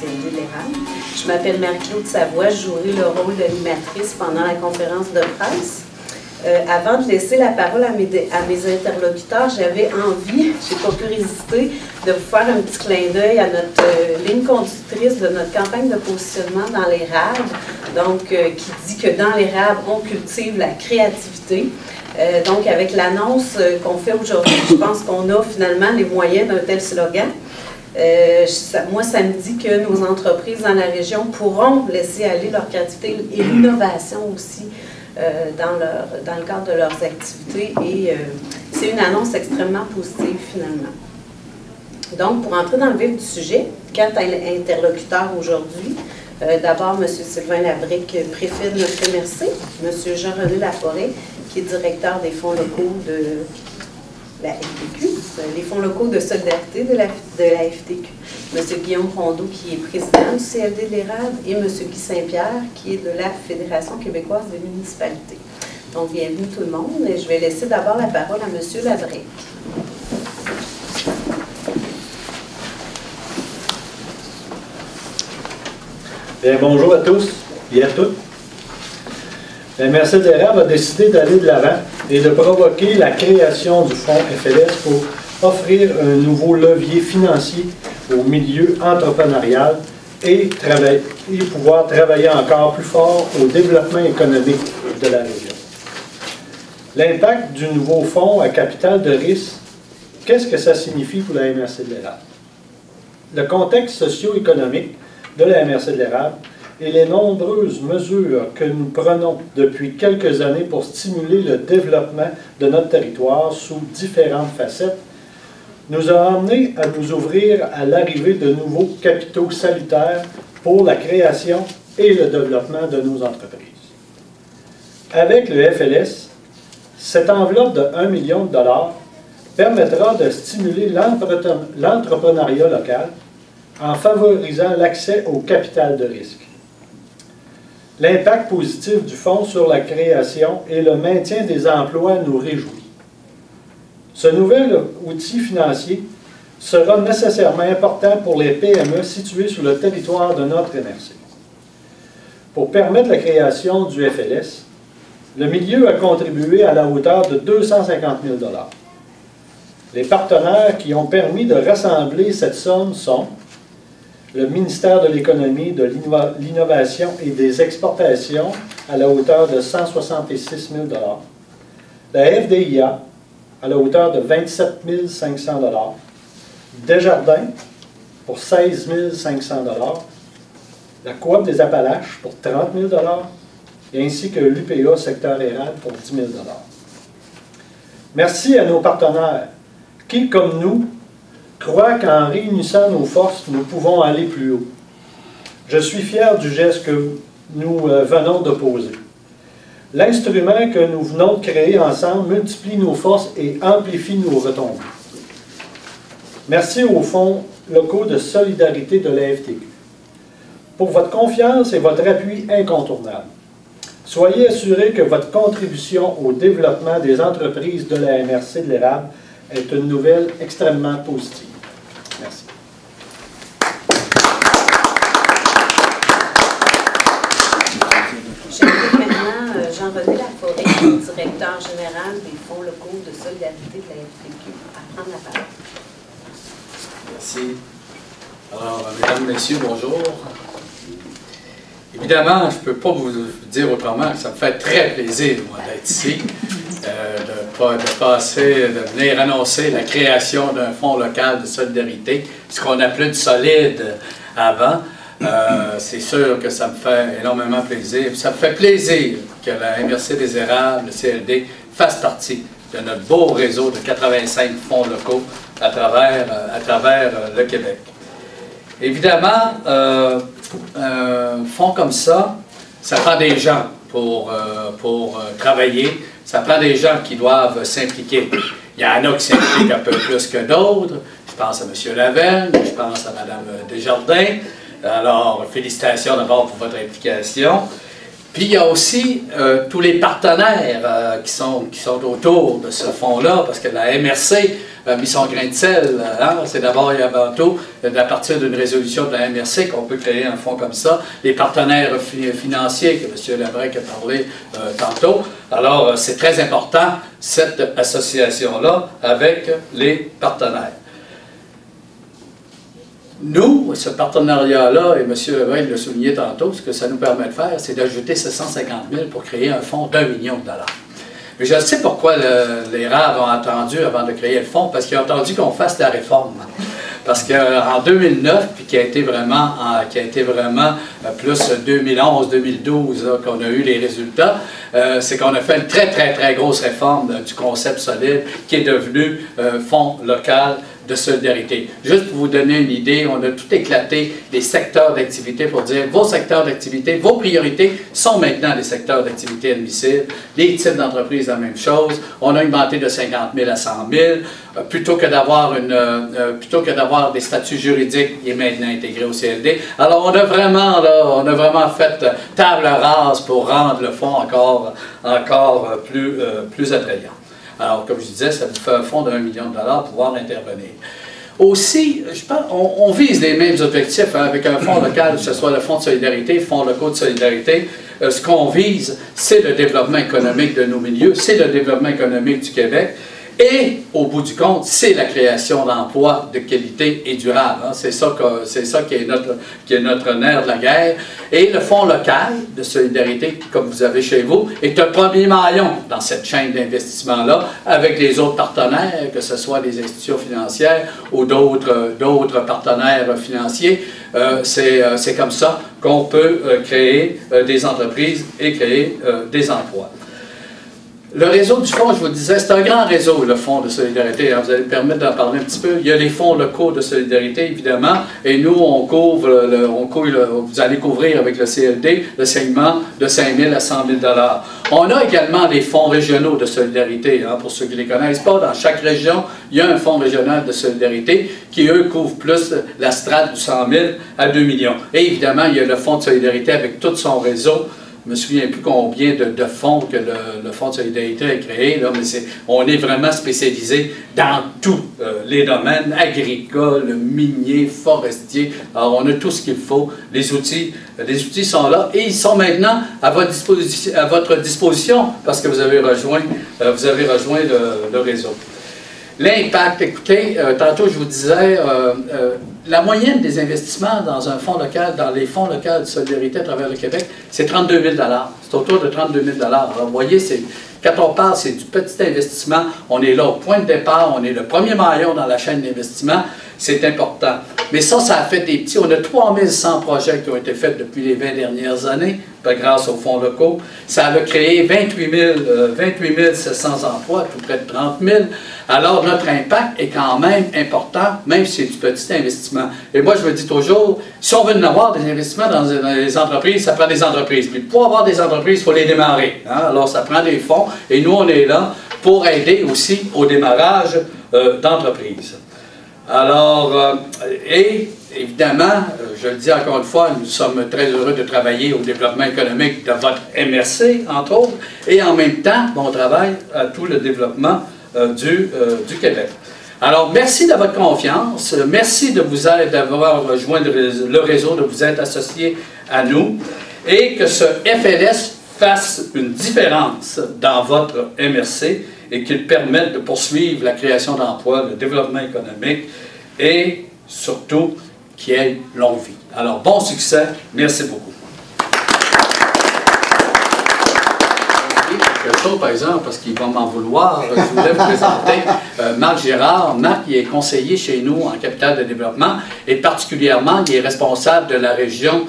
CLD de l'Érable. Je m'appelle Marie-Claude Savoie, je jouerai le rôle d'animatrice pendant la conférence de presse. Avant de laisser la parole à mes interlocuteurs, j'avais envie, je n'ai pas pu résister, de vous faire un petit clin d'œil à notre ligne conductrice de notre campagne de positionnement dans l'érable, donc qui dit que dans l'érable, on cultive la créativité. Donc, avec l'annonce qu'on fait aujourd'hui, je pense qu'on a finalement les moyens d'un tel slogan. Moi, ça me dit que nos entreprises dans la région pourront laisser aller leur créativité et l'innovation aussi dans le cadre de leurs activités. Et c'est une annonce extrêmement positive, finalement. Donc, pour entrer dans le vif du sujet, 4 interlocuteurs aujourd'hui. D'abord, M. Sylvain Labrique, préfet de notre MRC, M. Jean-René Laforêt, qui est directeur des fonds locaux de la FTQ, les fonds locaux de solidarité de la FTQ, M. Guillaume Rondeau, qui est président du CLD de l'Érable, et M. Guy Saint-Pierre, qui est de la Fédération québécoise des municipalités. Donc, bienvenue tout le monde, et je vais laisser d'abord la parole à M. Labrique. Bien, bonjour à tous et à toutes. La MRC de l'Érable a décidé d'aller de l'avant et de provoquer la création du fonds FLS pour offrir un nouveau levier financier au milieu entrepreneurial et pouvoir travailler encore plus fort au développement économique de la région. L'impact du nouveau fonds à capital de risque, qu'est-ce que ça signifie pour la MRC de l'Érable? Le contexte socio-économique de la MRC de l'Érable et les nombreuses mesures que nous prenons depuis quelques années pour stimuler le développement de notre territoire sous différentes facettes nous a amenés à nous ouvrir à l'arrivée de nouveaux capitaux salutaires pour la création et le développement de nos entreprises. Avec le FLS, cette enveloppe de 1 million de dollars permettra de stimuler l'entrepreneuriat local en favorisant l'accès au capital de risque. L'impact positif du fonds sur la création et le maintien des emplois nous réjouit. Ce nouvel outil financier sera nécessairement important pour les PME situées sur le territoire de notre MRC. Pour permettre la création du FLS, le milieu a contribué à la hauteur de 250 000 $. Les partenaires qui ont permis de rassembler cette somme sont le ministère de l'Économie, de l'Innovation et des Exportations à la hauteur de 166 000 $, la FDIA à la hauteur de 27 500 $, Desjardins pour 16 500 $, la Coop des Appalaches pour 30 000 $, et ainsi que l'UPA secteur érable pour 10 000 $. Merci à nos partenaires qui, comme nous, croient qu'en réunissant nos forces, nous pouvons aller plus haut. Je suis fier du geste que nous venons de poser. L'instrument que nous venons de créer ensemble multiplie nos forces et amplifie nos retombées. Merci aux fonds locaux de solidarité de la FTQ pour votre confiance et votre appui incontournable. Soyez assurés que votre contribution au développement des entreprises de la MRC de l'Érable est une nouvelle extrêmement positive. Merci. J'invite maintenant Jean-René Laforêt, directeur général des fonds locaux de solidarité de la FTQ, à prendre la parole. Merci. Alors, mesdames, messieurs, bonjour. Évidemment, je ne peux pas vous dire autrement que ça me fait très plaisir, moi, d'être ici, de venir annoncer la création d'un fonds local de solidarité, ce qu'on appelait du solide avant. C'est sûr que ça me fait énormément plaisir. Ça me fait plaisir que la MRC des Érables, le CLD, fasse partie de notre beau réseau de 85 fonds locaux à travers le Québec. Évidemment, un fonds comme ça, ça prend des gens pour travailler, ça prend des gens qui doivent s'impliquer. Il y en a qui s'impliquent un peu plus que d'autres. Je pense à M. Lavelle, je pense à Mme Desjardins. Alors, félicitations d'abord pour votre implication. Puis il y a aussi tous les partenaires qui sont autour de ce fonds-là, parce que la MRC a mis son grain de sel. Hein? C'est d'abord et avant tout, à partir d'une résolution de la MRC, qu'on peut créer un fonds comme ça. Les partenaires financiers, que M. Labrec a parlé tantôt. Alors, c'est très important, cette association-là, avec les partenaires. Nous, ce partenariat-là, et M. Lebrun l'a souligné tantôt, ce que ça nous permet de faire, c'est d'ajouter 750 000 pour créer un fonds d'1 million de dollars. Mais je sais pourquoi les RAV ont attendu avant de créer le fonds, parce qu'ils ont attendu qu'on fasse la réforme. Parce qu'en 2009, puis qui a été vraiment plus 2011-2012 qu'on a eu les résultats, c'est qu'on a fait une très grosse réforme du concept solide qui est devenu fonds local de solidarité. Juste pour vous donner une idée, on a tout éclaté les secteurs d'activité pour dire vos secteurs d'activité, vos priorités sont maintenant les secteurs d'activité admissibles. Les types d'entreprises, la même chose. On a augmenté de 50 000 à 100 000. Plutôt que d'avoir des statuts juridiques, il est maintenant intégré au CLD. Alors on a vraiment fait table rase pour rendre le fonds encore plus attrayant. Alors, comme je disais, ça vous fait un fonds de 1 million de dollars pour pouvoir intervenir. Aussi, je pense, on vise les mêmes objectifs hein, avec un fonds local, que ce soit le fonds de solidarité, fonds locaux de solidarité. Ce qu'on vise, c'est le développement économique de nos milieux, c'est le développement économique du Québec. Et, au bout du compte, c'est la création d'emplois de qualité et durable. Hein. C'est ça qui est notre nerf de la guerre. Et le Fonds local de solidarité, comme vous avez chez vous, est un premier maillon dans cette chaîne d'investissement-là, avec les autres partenaires, que ce soit des institutions financières ou d'autres partenaires financiers. C'est comme ça qu'on peut créer des entreprises et créer des emplois. Le réseau du fonds, je vous le disais, c'est un grand réseau, le fonds de solidarité. Hein, vous allez me permettre d'en parler un petit peu. Il y a les fonds locaux de solidarité, évidemment, et nous, on couvre, vous allez couvrir avec le CLD le segment de 5 000 à 100 000 $. On a également les fonds régionaux de solidarité. Hein, pour ceux qui ne les connaissent pas, dans chaque région, il y a un fonds régional de solidarité qui, eux, couvre plus la strate du 100 000 à 2 millions. Et évidemment, il y a le fonds de solidarité avec tout son réseau. Je ne me souviens plus combien de fonds que le Fonds de solidarité a créé, là, mais on est vraiment spécialisé dans tous les domaines, agricoles, miniers, forestiers. Alors, on a tout ce qu'il faut. Les outils sont là et ils sont maintenant à votre disposition parce que vous avez rejoint le réseau. L'impact, écoutez, tantôt je vous disais, la moyenne des investissements dans un fonds local, dans les fonds locaux de solidarité à travers le Québec, c'est 32 000 $. C'est autour de 32 000 $. Alors, vous voyez, quand on parle, c'est du petit investissement. On est là au point de départ, on est le premier maillon dans la chaîne d'investissement. C'est important. Mais ça a fait des petits. On a 3100 projets qui ont été faits depuis les 20 dernières années, grâce aux fonds locaux. Ça a créé 28 700 emplois, tout près de 30 000. Alors, notre impact est quand même important, même si c'est du petit investissement. Et moi, je me dis toujours, si on veut en avoir des investissements dans les entreprises, ça prend des entreprises. Puis pour avoir des entreprises, il faut les démarrer. Hein? Alors, ça prend des fonds. Et nous, on est là pour aider aussi au démarrage d'entreprises. Alors, et évidemment, je le dis encore une fois, nous sommes très heureux de travailler au développement économique de votre MRC, entre autres, et en même temps, on travaille à tout le développement du Québec. Alors, merci de votre confiance, merci d'avoir rejoint le réseau, de vous être associé à nous, et que ce FLS fasse une différence dans votre MRC et qu'il permette de poursuivre la création d'emplois, le développement économique et surtout qu'il y ait une longue vie. Alors, bon succès. Merci beaucoup. Quelque chose, par exemple, parce qu'il va m'en vouloir, je voulais vous présenter Marc Girard. Marc, il est conseiller chez nous en capital de développement et particulièrement, il est responsable de la région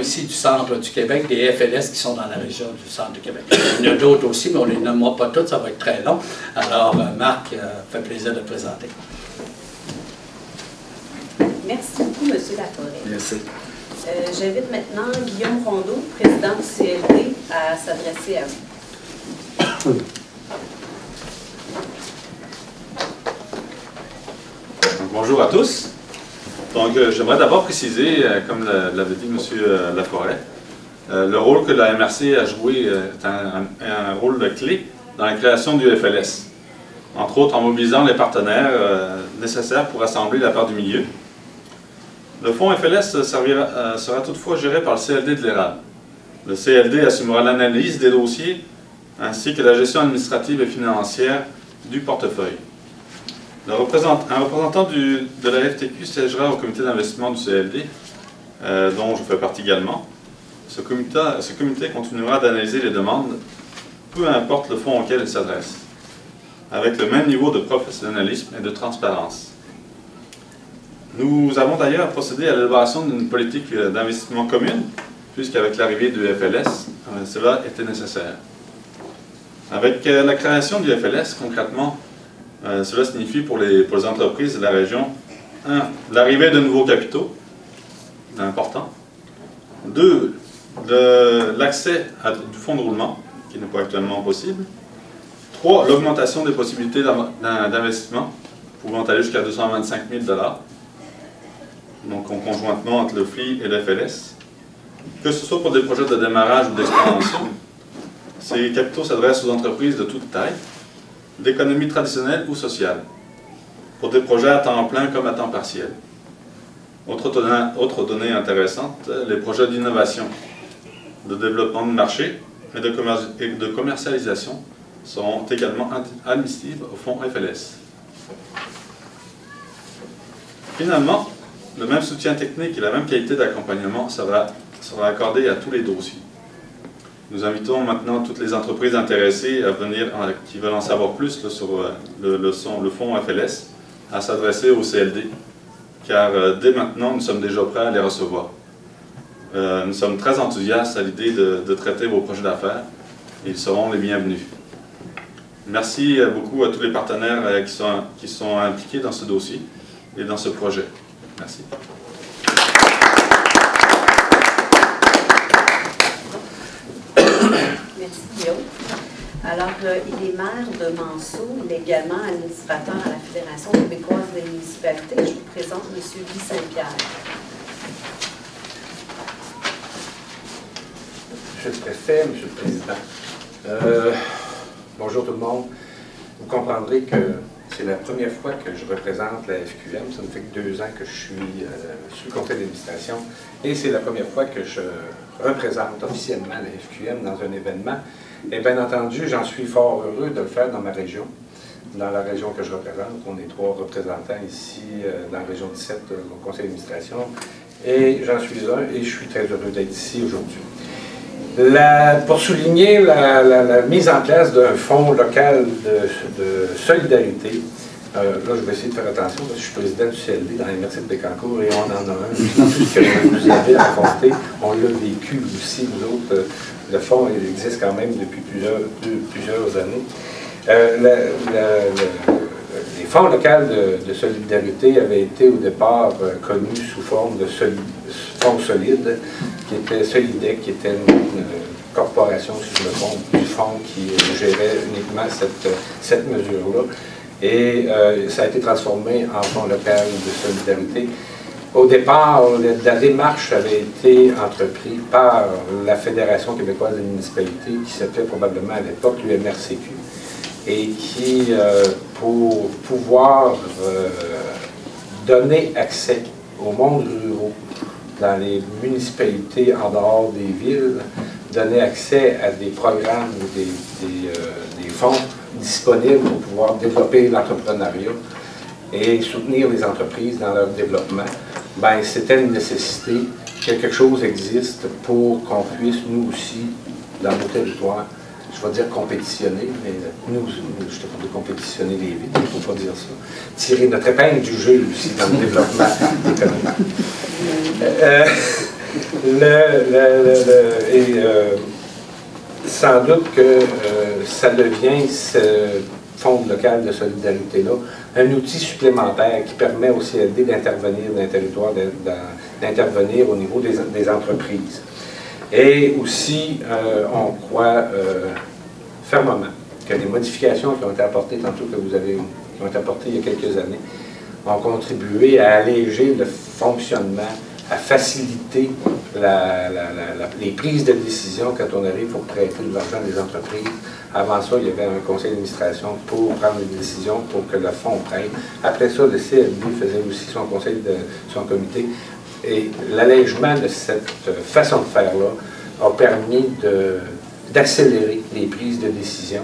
ici du centre du Québec, des FLS qui sont dans la région du centre du Québec. Il y en a d'autres aussi, mais on ne les nommera pas toutes, ça va être très long. Alors, Marc, fait plaisir de te présenter. Merci beaucoup, M. Laforêt. Merci. J'invite maintenant Guillaume Rondeau, président du CLD, à s'adresser à vous. Bonjour à tous. Donc, j'aimerais d'abord préciser, comme l'avait dit M. Laforêt, Le rôle que la MRC a joué est un rôle de clé dans la création du FLS, entre autres en mobilisant les partenaires nécessaires pour assembler la part du milieu. Le fonds FLS sera toutefois géré par le CLD de l'Érable. Le CLD assumera l'analyse des dossiers ainsi que la gestion administrative et financière du portefeuille. Un représentant de la FTQ siégera au comité d'investissement du CLD, dont je fais partie également. Ce comité continuera d'analyser les demandes, peu importe le fonds auquel il s'adresse, avec le même niveau de professionnalisme et de transparence. Nous avons d'ailleurs procédé à l'élaboration d'une politique d'investissement commune, puisqu'avec l'arrivée du FLS, cela était nécessaire. Avec la création du FLS, concrètement, cela signifie pour les entreprises de la région, 1. L'arrivée de nouveaux capitaux, important. 2. L'accès du fonds de roulement, qui n'est pas actuellement possible. 3. L'augmentation des possibilités d'investissement, pouvant aller jusqu'à 225 000 $, donc conjointement entre le FLI et le FLS. Que ce soit pour des projets de démarrage ou d'expansion, ces capitaux s'adressent aux entreprises de toute taille, d'économie traditionnelle ou sociale, pour des projets à temps plein comme à temps partiel. Autre donnée intéressante, les projets d'innovation, de développement de marché et de commercialisation sont également admissibles au fonds FLS. Finalement, le même soutien technique et la même qualité d'accompagnement sera accordé à tous les dossiers. Nous invitons maintenant toutes les entreprises intéressées à venir, qui veulent en savoir plus là, sur le fonds FLS, à s'adresser au CLD, car dès maintenant, nous sommes déjà prêts à les recevoir. Nous sommes très enthousiastes à l'idée de traiter vos projets d'affaires et ils seront les bienvenus. Merci beaucoup à tous les partenaires qui sont impliqués dans ce dossier et dans ce projet. Merci. Merci Guillaume. Alors, il est maire de Manceau, il est également administrateur à la Fédération québécoise des municipalités. Je vous présente M. Guy Saint-Pierre. Monsieur le préfet, Monsieur le Président. Bonjour tout le monde. Vous comprendrez que c'est la première fois que je représente la FQM. Ça me fait que 2 ans que je suis sur le conseil d'administration. Et c'est la première fois que je représente officiellement la FQM dans un événement. Et bien entendu, j'en suis fort heureux de le faire dans ma région, dans la région que je représente. On est 3 représentants ici dans la région 17 au conseil d'administration. Et j'en suis un et je suis très heureux d'être ici aujourd'hui. Pour souligner la mise en place d'un fonds local de solidarité, là je vais essayer de faire attention parce que je suis président du CLD dans l'Université de Bécancour et on en a un. Tout ce que vous avez raconté, on l'a vécu aussi, nous autres. Le fonds il existe quand même depuis plusieurs années. Les fonds locaux de solidarité avaient été au départ connus sous forme de fonds solides, qui était Solidec, qui était une corporation, si je me trompe, du fonds qui gérait uniquement cette mesure-là. Et ça a été transformé en fonds local de solidarité. Au départ, la démarche avait été entreprise par la Fédération québécoise des municipalités, qui s'appelait probablement à l'époque l'UMRCQ, et qui, pour pouvoir donner accès au monde rural dans les municipalités en dehors des villes, donner accès à des programmes, des fonds disponibles pour pouvoir développer l'entrepreneuriat et soutenir les entreprises dans leur développement, ben, c'était une nécessité que quelque chose existe pour qu'on puisse, nous aussi, dans nos territoires, je vais dire compétitionner, mais nous je ne sais pas de compétitionner les villes, il ne faut pas dire ça, tirer notre épingle du jeu aussi dans le développement économique. Sans doute que ça devient ce fonds local de solidarité-là un outil supplémentaire qui permet au CLD d'intervenir dans les territoires, d'intervenir au niveau des entreprises. Et aussi, on croit fermement que les modifications qui ont été apportées, tantôt que qui ont été apportées il y a quelques années, ont contribué à alléger le fonctionnement à faciliter les prises de décision quand on arrive pour prêter de l'argent des entreprises. Avant ça, il y avait un conseil d'administration pour prendre des décisions pour que le fonds prenne. Après ça, le CLD faisait aussi son comité. Et l'allègement de cette façon de faire-là a permis d'accélérer les prises de décision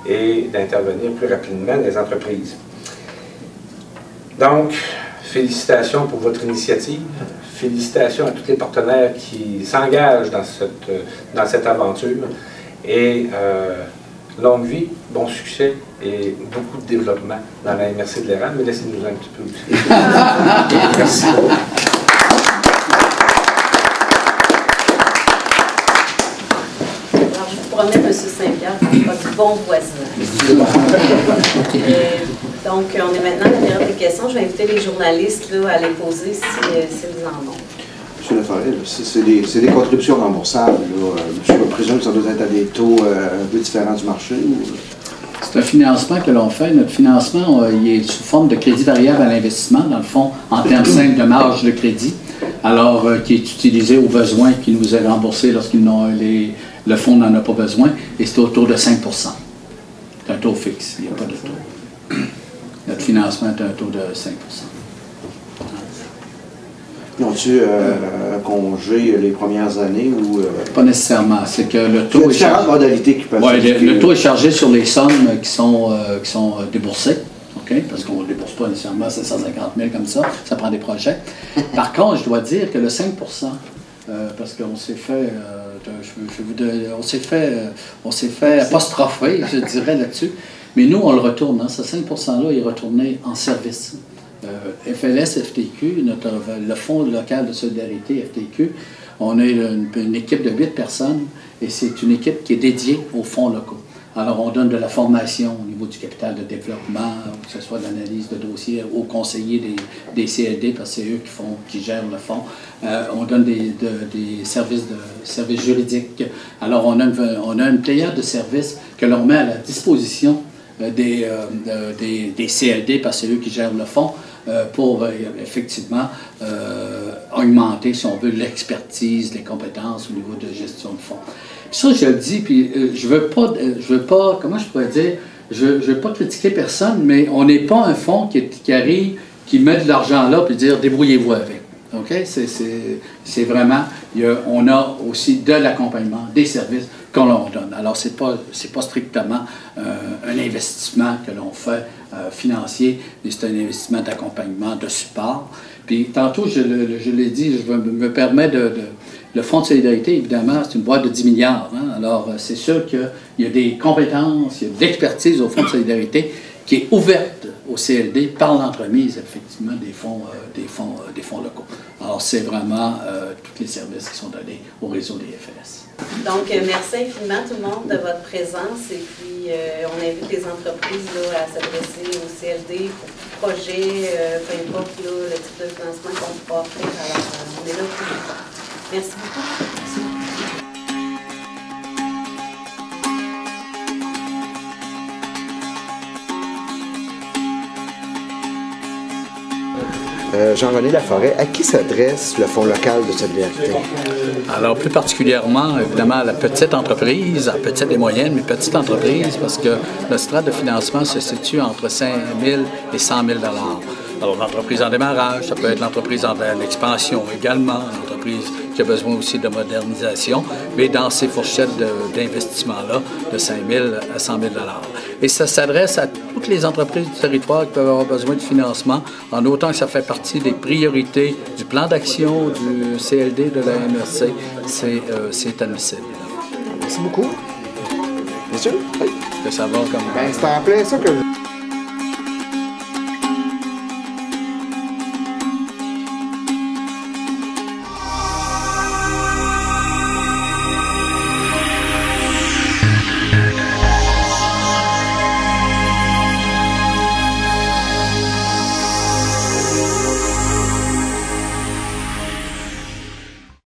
et d'intervenir plus rapidement dans les entreprises. Donc, félicitations pour votre initiative. Félicitations à tous les partenaires qui s'engagent dans cette aventure. Et longue vie, bon succès et beaucoup de développement dans la MRC de l'Érable. Mais laissez-nous un petit peu aussi. Merci. Alors, je vous promets, M. Saint-Pierre, votre bon voisin. Donc, on est maintenant à la période des questions. Je vais inviter les journalistes là, à les poser s'ils en ont. M. Laforêt, c'est des contributions remboursables. Je présume que ça doit être à des taux un peu différents du marché. C'est un financement que l'on fait. Notre financement il est sous forme de crédit variable à l'investissement, dans le fond, en termes simples de marge de crédit, alors qui est utilisé au besoin, qui nous est remboursé le fonds n'en a pas besoin, et c'est autour de 5 %. C'est un taux fixe, il n'y a pas de taux. Notre financement est un taux de 5 %. Ont-tu un congé les premières années ou... Pas nécessairement. C'est que le taux est chargé... modalités qui peuvent le taux est chargé sur les sommes qui sont déboursées. Okay? Parce qu'on ne débourse pas nécessairement 750 000 comme ça. Ça prend des projets. Par contre, je dois dire que le 5 parce qu'on s'est fait... on s'est fait apostropher, je dirais, là-dessus. Mais nous, on le retourne. Hein, ce 5 %-là est retourné en service. FLS, FTQ, le Fonds local de solidarité, FTQ, on a une équipe de 8 personnes et c'est une équipe qui est dédiée aux fonds locaux. Alors, on donne de la formation au niveau du capital de développement, que ce soit l'analyse de dossiers aux conseillers des CLD, parce que c'est eux qui gèrent le fonds. On donne des services juridiques. Alors, on a une pléiade de services que l'on met à la disposition des CLD, parce que c'est eux qui gèrent le fonds, pour effectivement augmenter, si on veut, l'expertise, les compétences au niveau de gestion de fonds. Puis ça, je le dis, puis je veux pas, comment je pourrais dire, je veux pas critiquer personne, mais on n'est pas un fonds qui arrive, qui met de l'argent là, puis dire débrouillez-vous avec. OK? C'est vraiment, on a aussi de l'accompagnement, des services qu'on leur donne. Alors, c'est pas strictement un investissement que l'on fait financier, mais c'est un investissement d'accompagnement, de support. Puis, tantôt, je l'ai dit, je me permets le Fonds de solidarité, évidemment, c'est une boîte de 10 milliards. Hein? Alors, c'est sûr qu'il y a des compétences, il y a de l'expertise au Fonds de solidarité qui est ouverte au CLD par l'entremise, effectivement, des fonds locaux. Alors, c'est vraiment tous les services qui sont donnés au réseau des FLS. Donc, merci infiniment tout le monde de votre présence et puis on invite les entreprises là, à s'adresser au CLD pour tout projet, peu importe là, le type de financement qu'on pourra offrir. Alors, on est là pour vous. Merci beaucoup. Merci. Jean-René Laforêt, à qui s'adresse le Fonds local de solidarité? Alors, plus particulièrement, évidemment, à la petite entreprise, à petite et moyenne, mais petite entreprise, parce que le strate de financement se situe entre 5 000 et 100 000 $. Alors, l'entreprise en démarrage, ça peut être l'entreprise en expansion également, l'entreprise qui a besoin aussi de modernisation, mais dans ces fourchettes d'investissement-là, de 5 000 à 100 000 $. Et ça s'adresse à toutes les entreprises du territoire qui peuvent avoir besoin de financement, en autant que ça fait partie des priorités du plan d'action du CLD de la MRC, c'est admissible. Merci beaucoup. Monsieur? Oui. Que ça va comme... Ben, c'est en plein ça que...